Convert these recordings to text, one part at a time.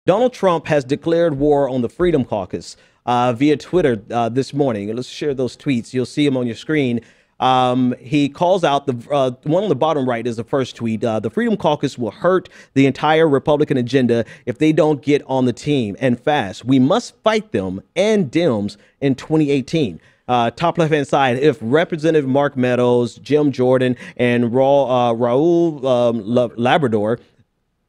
Donald Trump has declared war on the Freedom Caucus via Twitter this morning. Let's share those tweets. You'll see them on your screen. He calls out the one on the bottom right is the first tweet. The Freedom Caucus will hurt the entire Republican agenda if they don't get on the team and fast. We must fight them and Dems in 2018. Top left-hand side, if Representative Mark Meadows, Jim Jordan, and Raul Labrador,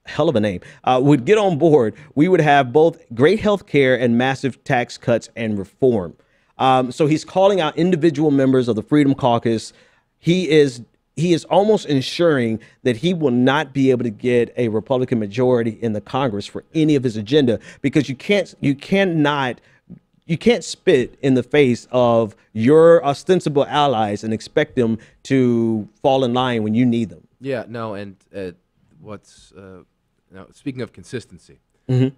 hell of a name, would get on board, we would have both great health care and massive tax cuts and reform. So he's calling out individual members of the Freedom Caucus. He is almost ensuring that he will not be able to get a Republican majority in the Congress for any of his agenda, because you can't spit in the face of your ostensible allies and expect them to fall in line when you need them. Yeah, no, and now, speaking of consistency,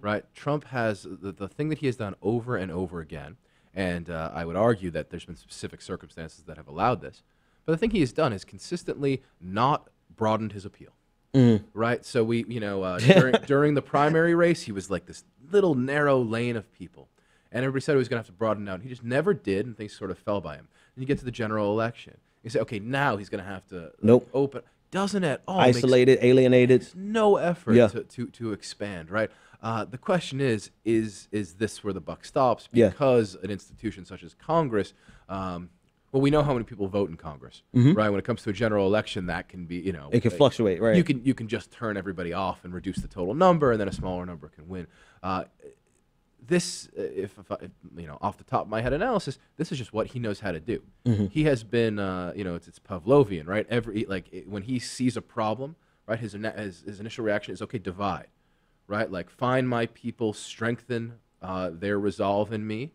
right? Trump has the thing that he has done over and over again, and I would argue that there's been specific circumstances that have allowed this. But the thing he has done is consistently not broadened his appeal, right? So during the primary race, he was like this little narrow lane of people, and everybody said he was going to have to broaden out. And he just never did, and things sort of fell by him. Then you get to the general election, you say, okay, now he's going to have to open. Doesn't at all. Isolated, alienated. No effort to expand, right? The question is this where the buck stops? Because an institution such as Congress, well, we know how many people vote in Congress, right? When it comes to a general election, that can be, it can fluctuate, right? You can just turn everybody off and reduce the total number, and then a smaller number can win. This, if off the top of my head analysis, this is just what he knows how to do. He has been, it's Pavlovian, right? When he sees a problem, right, his initial reaction is, okay, divide, right? Like, find my people, strengthen their resolve in me,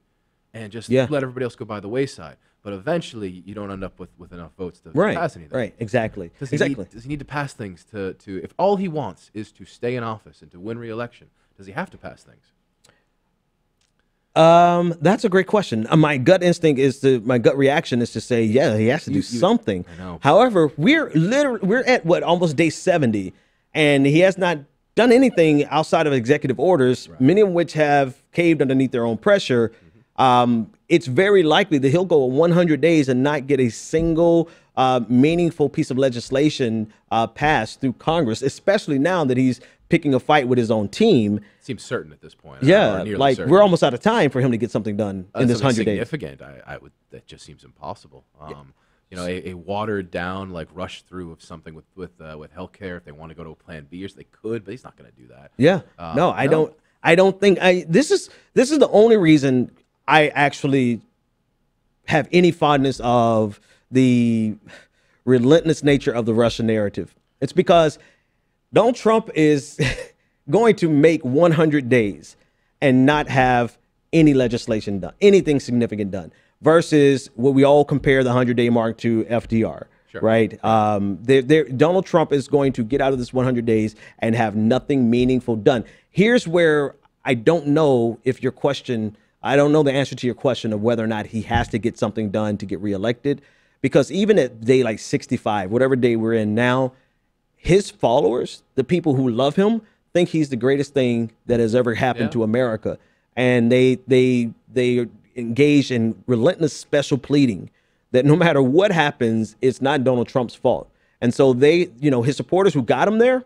and just let everybody else go by the wayside. But eventually, you don't end up with enough votes to pass anything. Right, exactly. Does he need to pass things to, if all he wants is to stay in office and to win re-election, does he have to pass things? That's a great question. My gut reaction is to say, yeah, he has to do something. I know. However, we're at almost day 70, and he has not done anything outside of executive orders, many of which have caved underneath their own pressure. It's very likely that he'll go 100 days and not get a single meaningful piece of legislation passed through Congress, especially now that he's picking a fight with his own team. Seems certain at this point. Yeah, like certain. We're almost out of time for him to get something done in this 100 days. Significant, that just seems impossible. A watered down, like, rush through of something with healthcare, if they want to go to a plan B, or they could, but he's not going to do that. Yeah, I don't think this is the only reason I actually have any fondness of the relentless nature of the Russia narrative. It's because Donald Trump is going to make 100 days and not have any legislation done, anything significant done, versus what we all compare the 100-day mark to FDR, right? Donald Trump is going to get out of this 100 days and have nothing meaningful done. Here's where I don't know I don't know the answer to your question of whether or not he has to get something done to get reelected, because even at day like 65, whatever day we're in now, his followers, the people who love him, think he's the greatest thing that has ever happened to America. And they engage in relentless special pleading that no matter what happens, it's not Donald Trump's fault. And so his supporters who got him there,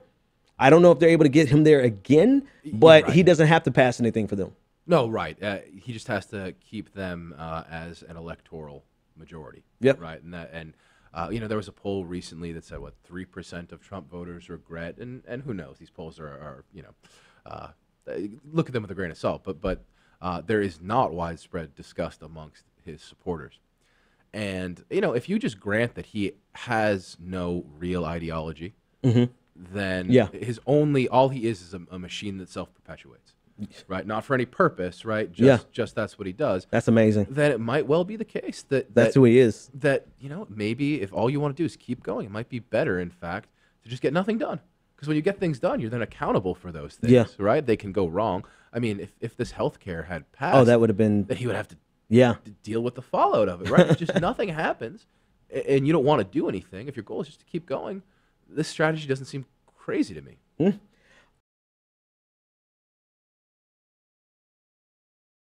I don't know if they're able to get him there again, but he doesn't have to pass anything for them. No, right. He just has to keep them as an electoral majority. Yep. Right. And there was a poll recently that said, 3% of Trump voters regret, and who knows? These polls are look at them with a grain of salt. But there is not widespread disgust amongst his supporters. And if you just grant that he has no real ideology, then all he is a machine that self-perpetuates. Right, not for any purpose, right? Just that's what he does. That's amazing. Then it might well be the case that's who he is. That maybe if all you want to do is keep going, it might be better, in fact, to just get nothing done. Because when you get things done, you're then accountable for those things, right? They can go wrong. I mean, if this healthcare had passed, that would have been. Then he would have to deal with the fallout of it, right? If just nothing happens, and you don't want to do anything. If your goal is just to keep going, this strategy doesn't seem crazy to me.